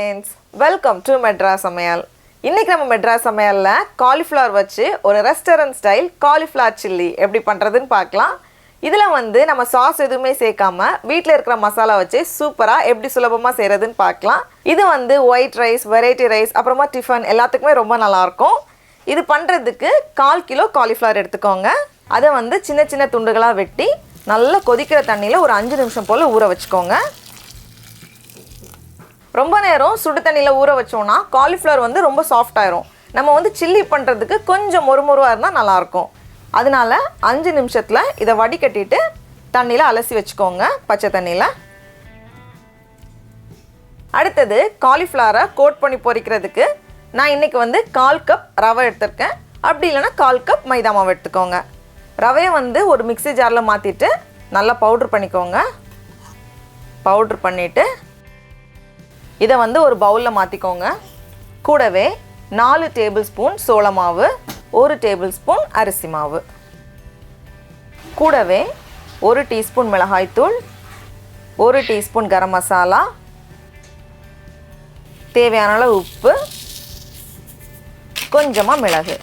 friends, welcome to Madras Samayal. இன்னைக்கு நம்ம Madras Samayalல cauliflower வச்சு ஒரு ரெஸ்டாரன்ட் ஸ்டைல் cauliflower chilli எப்படி பண்றதுன்னு பார்க்கலாம். இதுல வந்து நம்ம சாஸ் எதுவுமே சேர்க்காம வீட்ல இருக்கிற மசாலா வச்சு சூப்பரா எப்படி சுலபமா செய்யறதுன்னு பார்க்கலாம். இது வந்து ஒயிட் ரைஸ், வெரைட்டி ரைஸ், அப்புறமா டிஃபன் எல்லாத்துக்குமே ரொம்ப நல்லா இருக்கும். இது பண்றதுக்கு 1/4 கிலோ cauliflower எடுத்துக்கோங்க. அதை வந்து சின்ன சின்ன துண்டுகளா வெட்டி நல்லா கொதிக்கிற தண்ணியில ஒரு 5 நிமிஷம் போல ஊற வச்சுக்கோங்க. ரொம்ப நேரம் சுடு தண்ணியில ஊற வச்சோம்னா காலிஃப்ளவர் வந்து ரொம்ப சாஃப்ட் ஆயிரும். நம்ம வந்து சில்லி பண்றதுக்கு கொஞ்சம் மொறுமொறுவா இருந்தா நல்லா இருக்கும். அதனால 5 நிமிஷத்துல இத வடிகட்டிட்டு தண்ணியில அலசி வச்சுக்கோங்க, பச்சை தண்ணியில. அடுத்தது காலிஃப்ளவரை கோட் பண்ணி பொரிக்கிறதுக்கு நான் இன்னைக்கு வந்து 1/4 கப் ரவை எடுத்துர்க்கேன். அப்படி இல்லனா 1/4 கப் மைதா மாவு எடுத்துக்கோங்க. ரவையை வந்து ஒரு மிக்ஸி ஜார்ல மாத்திட்டு நல்லா பவுடர் பண்ணிக்கோங்க. பவுடர் பண்ணிட்டு இதை வந்து ஒரு பவுலில் மாற்றிக்கோங்க. கூடவே 4 டேபிள் ஸ்பூன் சோள மாவு, 1 டேபிள் ஸ்பூன் அரிசி மாவு, கூடவே 1 டீஸ்பூன் மிளகாய்த்தூள், 1 டீஸ்பூன் கரம் மசாலா, தேவையான அளவு உப்பு, கொஞ்சமாக மிளகு,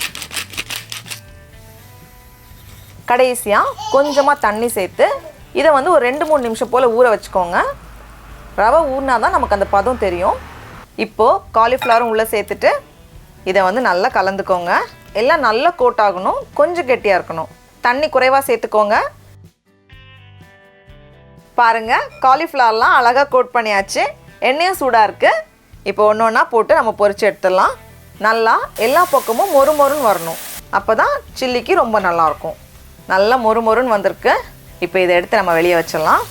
கடைசியாக கொஞ்சமாக தண்ணி சேர்த்து இதை வந்து ஒரு 2-3 நிமிஷம் போல் ஊற வச்சுக்கோங்க. ரவை ஊறினா தான் நமக்கு அந்த பதம் தெரியும். இப்போது காலிஃப்ளவரும் உள்ளே சேர்த்துட்டு இதை வந்து நல்லா கலந்துக்கோங்க. எல்லாம் நல்லா கோட் ஆகணும், கொஞ்சம் கெட்டியாக இருக்கணும். தண்ணி குறைவாக சேர்த்துக்கோங்க. பாருங்கள், காலிஃப்ளவர்லாம் அழகாக கோட் பண்ணியாச்சு. எண்ணெயும் சூடாக இருக்குது. இப்போ ஒன்று ஒன்றா போட்டு நம்ம பொரிச்சு எடுத்துடலாம். நல்லா எல்லா பக்கமும் மொறுமொறுன்னு வரணும். அப்போ தான் சில்லிக்கு ரொம்ப நல்லாயிருக்கும். நல்லா மொறுமொறுன்னு வந்திருக்கு. இப்போ இதை எடுத்து நம்ம வெளியே வச்சிடலாம்.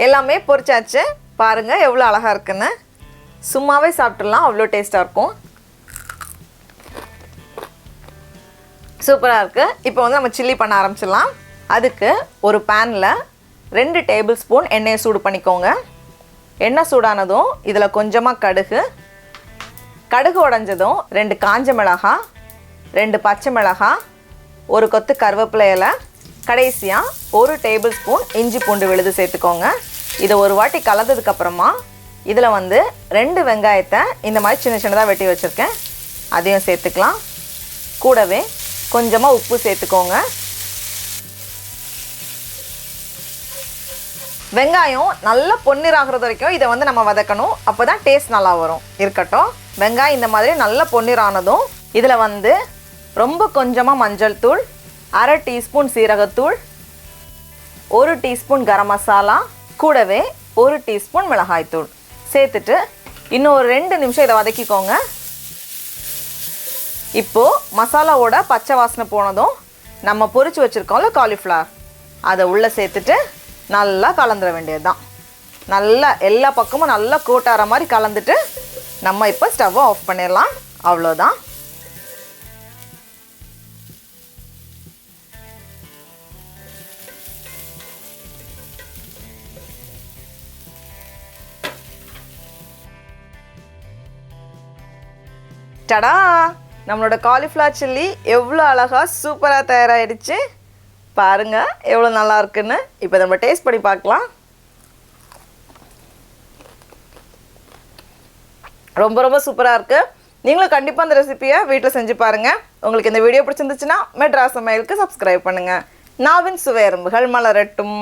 எல்லாமே பொரிச்சாச்சு. பாருங்கள் எவ்வளோ அழகாக இருக்குன்னு. சும்மாவே சாப்பிட்றலாம், அவ்வளோ டேஸ்ட்டாக இருக்கும். சூப்பராக இருக்குது. இப்போ வந்து நம்ம சில்லி பண்ண ஆரம்பிச்சிடலாம். அதுக்கு ஒரு பேனில் 2 டேபிள் ஸ்பூன் எண்ணெயை சூடு பண்ணிக்கோங்க. எண்ணெய் சூடானதும் இதில் கொஞ்சமாக கடுகு உடைஞ்சதும் 2 காஞ்ச மிளகாய், 2 பச்சை மிளகாய், 1 கொத்து கருவேப்பிலை இலை, கடைசியாக 1 டேபிள் ஸ்பூன் இஞ்சி பூண்டு விழுது சேர்த்துக்கோங்க. இதை ஒரு வாட்டி கலந்ததுக்கப்புறமா இதில் வந்து 2 வெங்காயத்தை இந்த மாதிரி சின்ன சின்னதாக வெட்டி வச்சுருக்கேன், அதையும் சேர்த்துக்கலாம். கூடவே கொஞ்சமாக உப்பு சேர்த்துக்கோங்க. வெங்காயம் நல்லா பொன்னிறாகிறது வரைக்கும் இதை வந்து நம்ம வதக்கணும். அப்போ தான் டேஸ்ட் நல்லா வரும். இருக்கட்டும். வெங்காயம் இந்த மாதிரி நல்லா பொன்னிறானதும் இதில் வந்து ரொம்ப கொஞ்சமாக மஞ்சள் தூள், 1/2 டீஸ்பூன் சீரகத்தூள், 1 டீஸ்பூன் கரம் மசாலா, கூடவே 1 டீஸ்பூன் மிளகாய்த்தூள் சேர்த்துட்டு இன்னும் ஒரு 2 நிமிஷம் இதை வதக்கிக்கோங்க. இப்போது மசாலாவோட பச்சை வாசனை போனதும் நம்ம பொரிச்சு வச்சுருக்கோம்ல காலிஃப்ளவர், அதை உள்ளே சேர்த்துட்டு நல்லா கலந்துட வேண்டியது தான். நல்லா எல்லா பக்கமும் நல்லா கோட்டார மாதிரி கலந்துட்டு நம்ம இப்போ ஸ்டவ்வை ஆஃப் பண்ணிடலாம். அவ்வளோதான். டடா, நம்மளோட காலிஃப்ளவர் சில்லி எவ்வளோ அழகாக சூப்பராக தயாராகிடுச்சு. பாருங்கள் எவ்வளோ நல்லா இருக்குன்னு. இப்போ நம்ம டேஸ்ட் பண்ணி பார்க்கலாம். ரொம்ப ரொம்ப சூப்பராக இருக்குது. நீங்களும் கண்டிப்பாக அந்த ரெசிபியை வீட்டில் செஞ்சு பாருங்கள். உங்களுக்கு இந்த வீடியோ பிடிச்சிருந்துச்சுன்னா மெட்ராஸ் சமையலுக்கு சப்ஸ்கிரைப் பண்ணுங்கள். நாவின் சுவை எறும்புகள் மலரட்டும்.